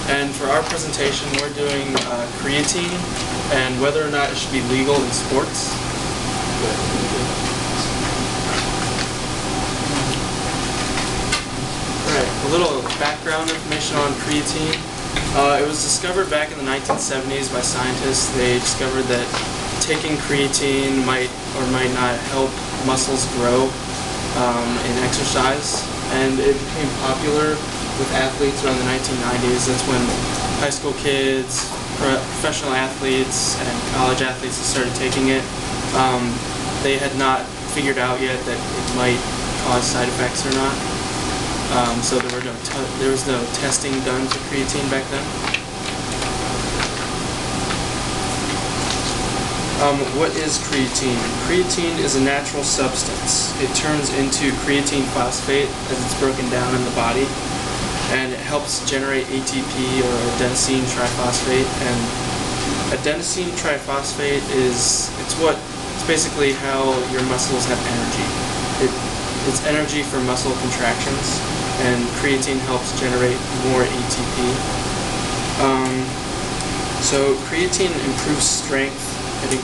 And for our presentation, we're doing creatine and whether or not it should be legal in sports. Alright, a little background information on creatine. It was discovered back in the 1970s by scientists. They discovered that taking creatine might or might not help muscles grow in exercise, and it became popular with athletes around the 1990s. That's when high school kids, professional athletes, and college athletes started taking it. They had not figured out yet that it might cause side effects or not. So there was no testing done for creatine back then. What is creatine? Creatine is a natural substance. It turns into creatine phosphate as it's broken down in the body, and it helps generate ATP or adenosine triphosphate. And adenosine triphosphate it's basically how your muscles have energy. It's energy for muscle contractions, and creatine helps generate more ATP. So creatine improves strength. It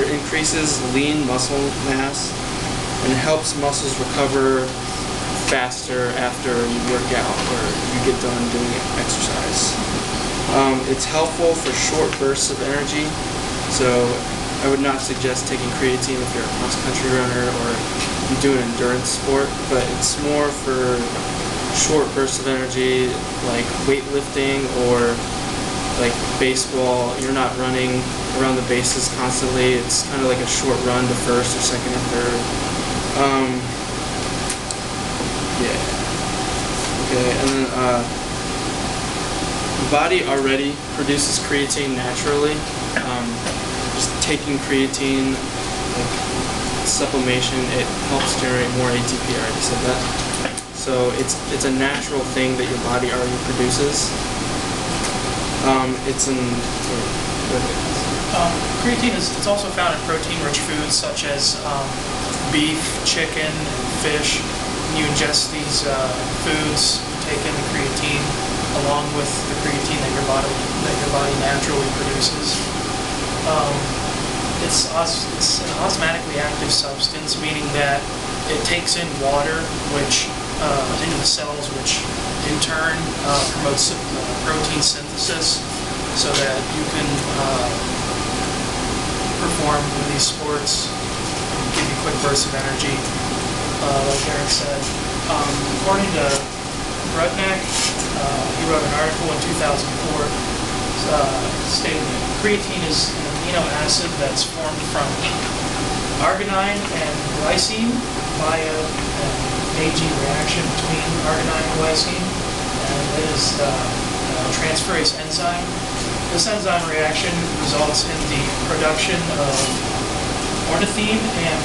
increases lean muscle mass, and it helps muscles recover faster after you work out or you get done doing exercise. It's helpful for short bursts of energy, so I would not suggest taking creatine if you're a cross-country runner or you do an endurance sport, but it's more for short bursts of energy like weightlifting or like baseball. You're not running around the bases constantly. It's kind of like a short run to first or second or third. Yeah. Okay, and then the body already produces creatine naturally. Just taking creatine, like supplementation, it helps generate more ATP. I already said that. So it's a natural thing that your body already produces. Creatine it's also found in protein-rich foods such as beef, chicken, and fish. When you ingest these foods, you take in the creatine along with the creatine that your body naturally produces. It's an osmotically active substance, meaning that it takes in water, which into the cells, which in turn promotes protein synthesis, so that you can perform in these sports, give you quick bursts of energy, like Aaron said. According to Rudnick, he wrote an article in 2004 stating that creatine is an amino acid that's formed from arginine and glycine via an AG reaction between arginine and glycine, and it is a transferase enzyme. This enzyme reaction results in the production of ornithine and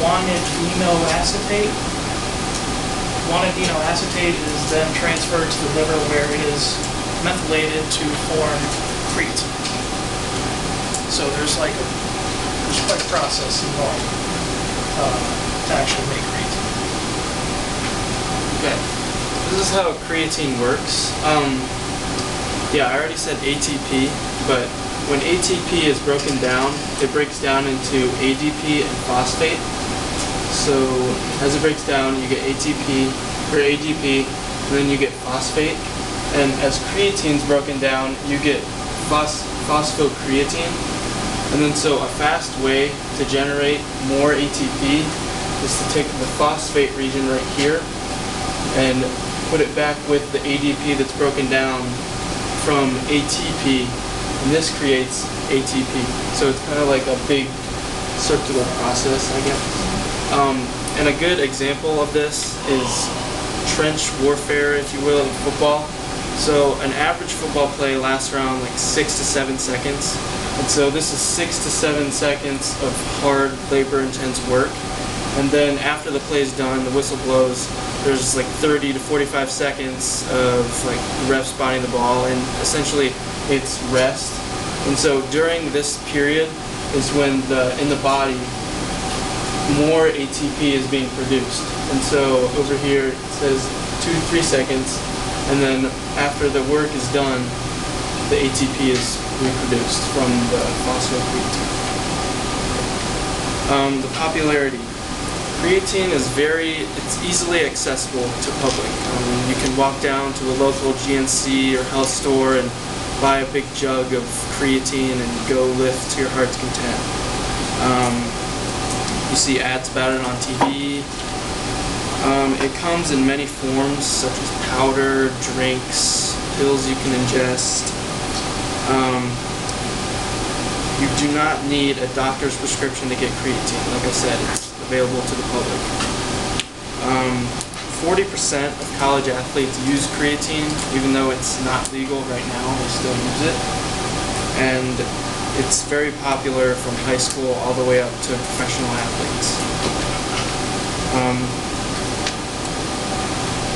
guanidinoacetate. Guanidinoacetate is then transferred to the liver, where it is methylated to form creatine. So there's quite a process involved to actually make creatine. Okay, this is how creatine works. Yeah, I already said ATP, but when ATP is broken down, it breaks down into ADP and phosphate. So as it breaks down, you get ATP or ADP, and then you get phosphate. And as creatine is broken down, you get phosphocreatine. And then so a fast way to generate more ATP is to take the phosphate region right here and put it back with the ADP that's broken down from ATP, and this creates ATP. So it's kind of like a big circular process, I guess. And a good example of this is trench warfare, if you will, in football. So an average football play lasts around like 6 to 7 seconds. And so this is 6 to 7 seconds of hard, labor-intense work. And then after the play is done, the whistle blows, there's like 30 to 45 seconds of like the ref spotting the ball, and essentially it's rest. And so during this period is when in the body more ATP is being produced. And so over here it says 2 to 3 seconds, and then after the work is done, the ATP is reproduced from the phosphocreatine. The popularity. Creatine is it's easily accessible to public. You can walk down to a local GNC or health store and buy a big jug of creatine and go lift to your heart's content. You see ads about it on TV. It comes in many forms, such as powder, drinks, pills you can ingest. You do not need a doctor's prescription to get creatine. Like I said, it's available to the public. 40% of college athletes use creatine, even though it's not legal right now, they still use it. And it's very popular from high school all the way up to professional athletes.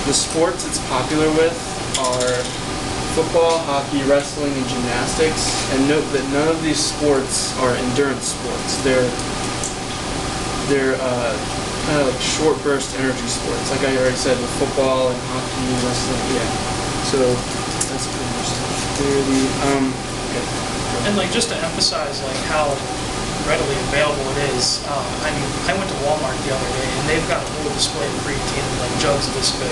The sports it's popular with are football, hockey, wrestling, and gymnastics. And note that none of these sports are endurance sports. They're kind of like short burst energy sports, like I already said, with football and hockey and wrestling. Yeah. So that's pretty much clearly. Okay. And like just to emphasize like how readily available it is, I mean, I went to Walmart the other day and they've got a whole display of creatine in like jugs this big,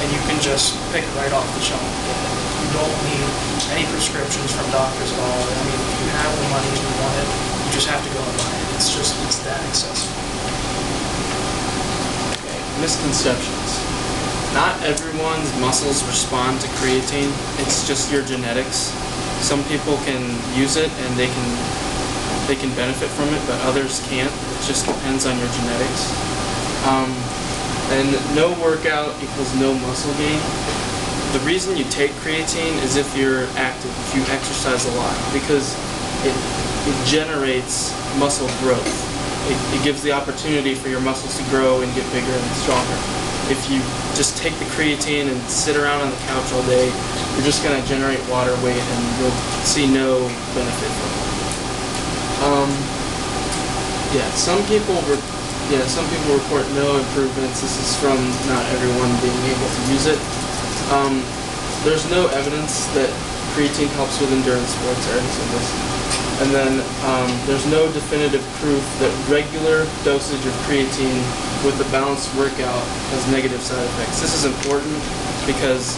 and you can just pick it right off the shelf. You don't need any prescriptions from doctors at all. I mean, if you have the money and you want it, you just have to go and buy it. It's that accessible. Okay. Misconceptions. Not everyone's muscles respond to creatine. It's just your genetics. Some people can use it and they can benefit from it, but others can't. It just depends on your genetics. And no workout equals no muscle gain. The reason you take creatine is if you're active, if you exercise a lot, because it generates muscle growth. It gives the opportunity for your muscles to grow and get bigger and stronger. If you just take the creatine and sit around on the couch all day, you're just going to generate water weight and you'll see no benefit from it. Some people report no improvements. This is from not everyone being able to use it. There's no evidence that creatine helps with endurance sports. I already said this. And then there's no definitive proof that regular dosage of creatine with a balanced workout has negative side effects. This is important because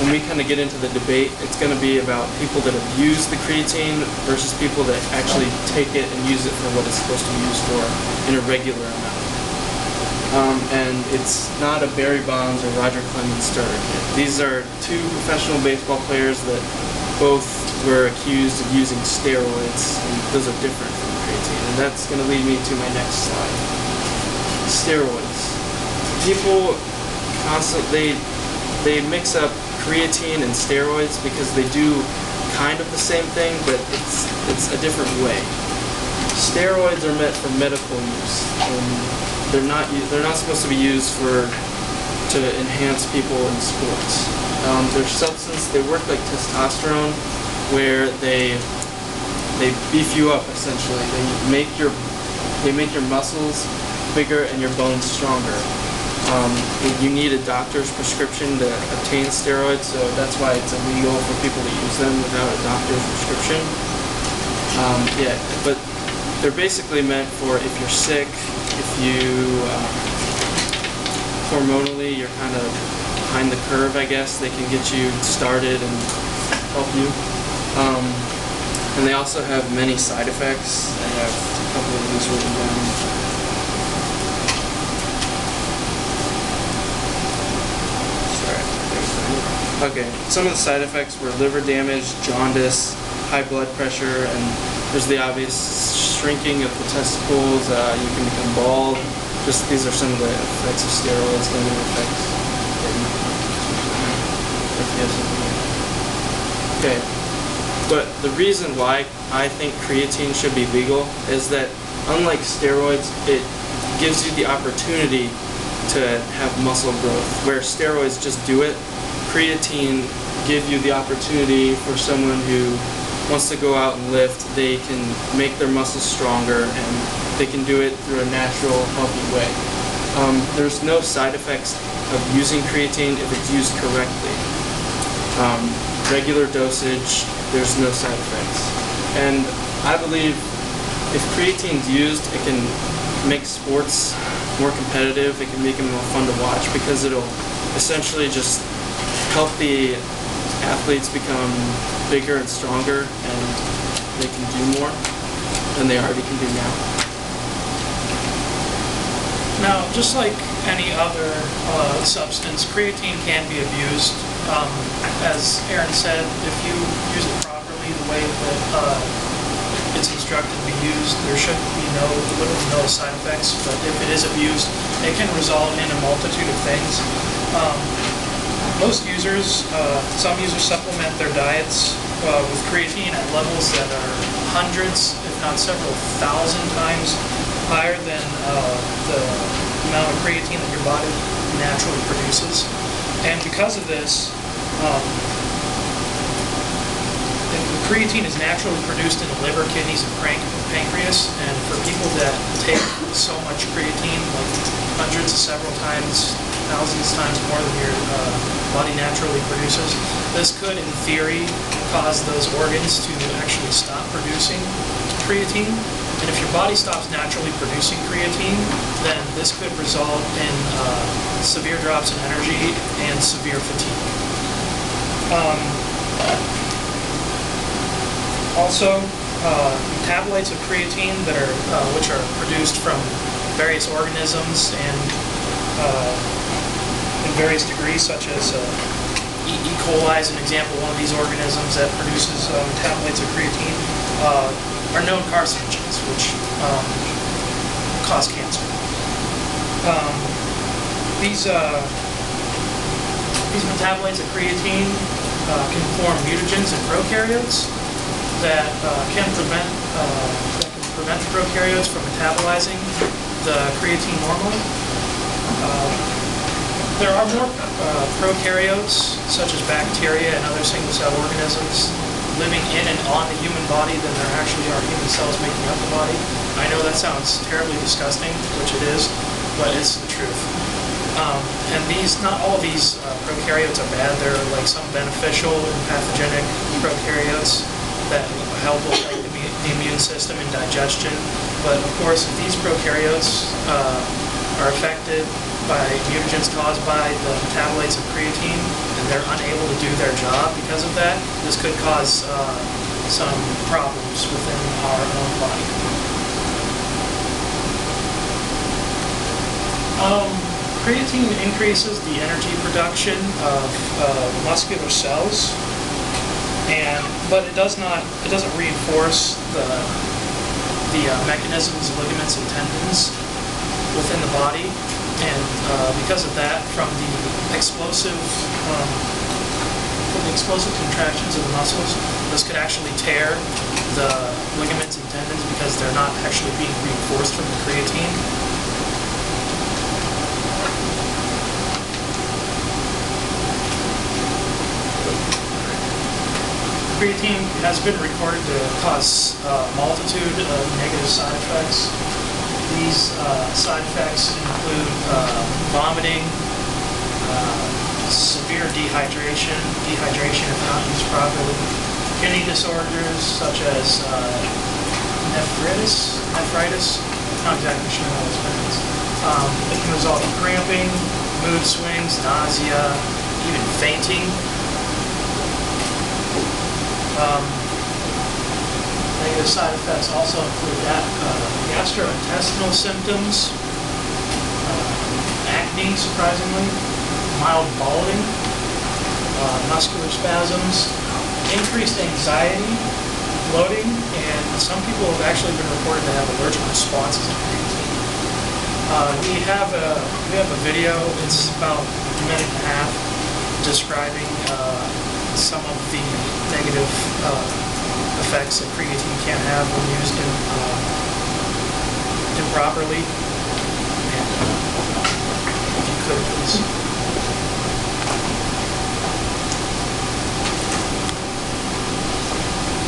when we kind of get into the debate, it's going to be about people that have used the creatine versus people that actually take it and use it for what it's supposed to be used for in a regular amount. And it's not a Barry Bonds or Roger Clemens starter kit. These are two professional baseball players that both were accused of using steroids, and those are different from creatine. And that's going to lead me to my next slide. Steroids. People constantly they mix up creatine and steroids because they do kind of the same thing, but it's a different way. Steroids are meant for medical use, and they're not supposed to be used to enhance people in sports. They're substance. They work like testosterone, where they beef you up essentially. They make your muscles bigger and your bones stronger. You need a doctor's prescription to obtain steroids, so that's why it's illegal for people to use them without a doctor's prescription. But they're basically meant for if you're sick, if you hormonally you're kind of behind the curve, I guess. They can get you started and help you. And they also have many side effects. I have a couple of these written down. Okay, some of the side effects were liver damage, jaundice, high blood pressure, and there's the obvious shrinking of the testicles. You can become bald. These are some of the effects of steroids, negative effects. Okay, but the reason why I think creatine should be legal is that unlike steroids, it gives you the opportunity to have muscle growth, where steroids just do it. Creatine give you the opportunity for someone who wants to go out and lift. They can make their muscles stronger, and they can do it through a natural, healthy way. There's no side effects of using creatine if it's used correctly. Regular dosage, there's no side effects. And I believe if creatine's used, it can make sports more competitive, it can make them more fun to watch because it'll essentially just help the athletes become bigger and stronger, and they can do more than they already can do now. Now, just like any other substance, creatine can be abused. As Aaron said, if you use it properly, the way that it's instructed to be used, there should be literally no side effects. But if it is abused, it can result in a multitude of things. Most users, some users supplement their diets with creatine at levels that are hundreds, if not several thousand times higher than the amount of creatine that your body naturally produces. And because of this, the creatine is naturally produced in the liver, kidneys, and pancreas. And for people that take so much creatine, like hundreds of several times, thousands of times more than your body naturally produces, this could, in theory, cause those organs to actually stop producing creatine. And if your body stops naturally producing creatine, then this could result in severe drops in energy and severe fatigue. Also, metabolites of creatine that are which are produced from various organisms and in various degrees, such as E. coli is an example, one of these organisms that produces metabolites of creatine, are known carcinogens, which cause cancer. These metabolites of creatine can form mutagens in prokaryotes that can prevent the prokaryotes from metabolizing the creatine normally. There are more prokaryotes, such as bacteria and other single-cell organisms, living in and on the human body than there actually are human cells making up the body. I know that sounds terribly disgusting, which it is, but it's the truth. And not all of these prokaryotes are bad. There are like some beneficial and pathogenic prokaryotes that help with like the immune system and digestion. But of course, if these prokaryotes are affected by mutagens caused by the metabolites of creatine, and they're unable to do their job because of that, this could cause some problems within our own body. Creatine increases the energy production of muscular cells, but it doesn't reinforce the mechanisms, ligaments, and tendons within the body. And because of that, from the explosive contractions of the muscles, this could actually tear the ligaments and tendons because they're not actually being reinforced from the creatine. Creatine has been recorded to cause a multitude of negative side effects. These side effects include vomiting, severe dehydration if not used properly, kidney disorders such as nephritis, not exactly sure how it's pronounced. It can result in cramping, mood swings, nausea, even fainting. Negative side effects also include gastrointestinal symptoms, acne, surprisingly, mild balding, muscular spasms, increased anxiety, bloating, and some people have actually been reported to have allergic responses to creatine. We have a video. It's about a minute and a half describing some of the negative effects that creatine can have when used improperly. And if you could, please.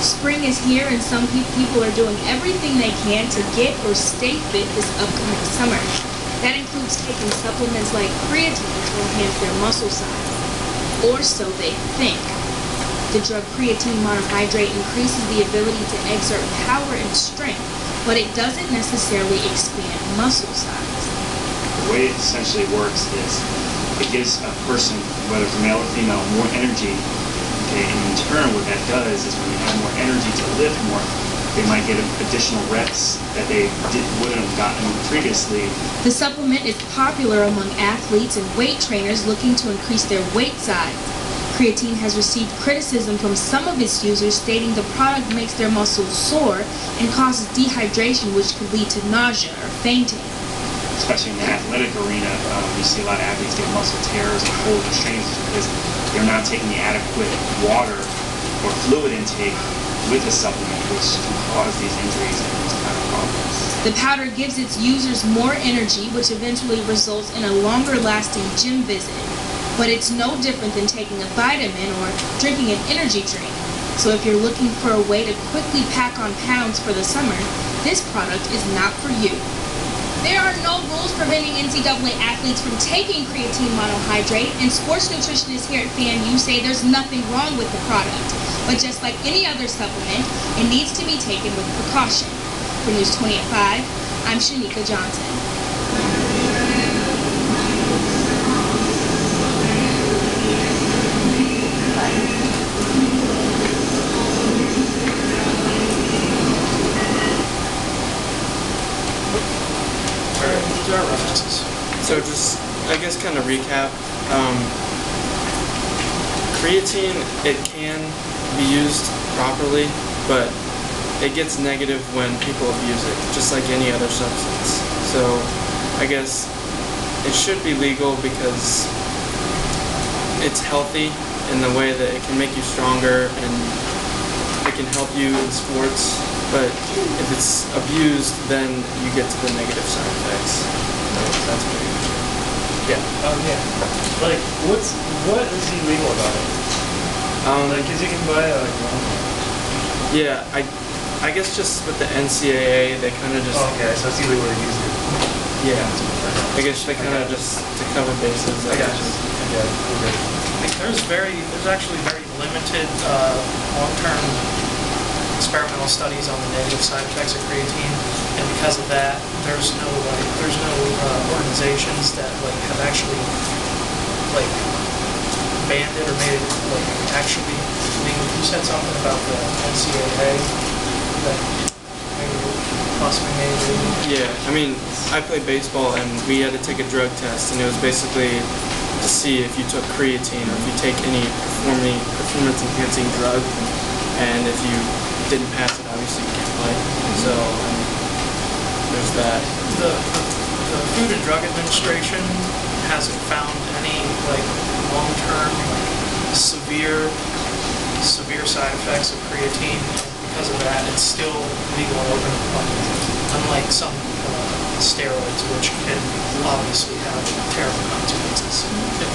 Spring is here and some people are doing everything they can to get or stay fit this upcoming summer. That includes taking supplements like creatine to enhance their muscle size, or so they think. The drug creatine monohydrate increases the ability to exert power and strength, but it doesn't necessarily expand muscle size. The way it essentially works is it gives a person, whether it's male or female, more energy. Okay, and in turn, what that does is when they have more energy to lift more, they might get additional reps that they wouldn't have gotten previously. The supplement is popular among athletes and weight trainers looking to increase their weight size. Creatine has received criticism from some of its users, stating the product makes their muscles sore and causes dehydration, which could lead to nausea or fainting. Especially in the athletic arena, you see a lot of athletes get muscle tears and cold strains because they're not taking the adequate water or fluid intake with the supplement, which can cause these injuries and these kind of problems. The powder gives its users more energy, which eventually results in a longer-lasting gym visit. But it's no different than taking a vitamin or drinking an energy drink. So if you're looking for a way to quickly pack on pounds for the summer, this product is not for you. There are no rules preventing NCAA athletes from taking creatine monohydrate, and sports nutritionists here at FAMU say there's nothing wrong with the product. But just like any other supplement, it needs to be taken with precaution. For News 20 at 5, I'm Shanika Johnson. So just, I guess, kind of recap. Creatine, it can be used properly, but it gets negative when people abuse it, just like any other substance. So I guess it should be legal because it's healthy in the way that it can make you stronger and it can help you in sports. But if it's abused, then you get to the negative side effects. So that's pretty much it. Yeah. Yeah. Like, what is illegal about it? Like, cause you can buy it like yeah, I guess just with the NCAA, they kind of just. Oh, okay, so it's illegal to use it. Yeah. I guess they kind of just to cover bases. I got you. Okay. There's actually very limited long-term experimental studies on the negative side effects of creatine, and because of that, there's no organizations that have actually banned it or made it actually legal. You said something about the NCAA that possibly made it legal. Yeah, I mean, I played baseball and we had to take a drug test, and it was basically to see if you took creatine or if you take any performance-enhancing drug, and if you didn't pass it, obviously you can't play. So there's that. The Food and Drug Administration hasn't found any long-term severe side effects of creatine. Because of that, it's still legal and open to the public, unlike some steroids, which can obviously have terrible consequences if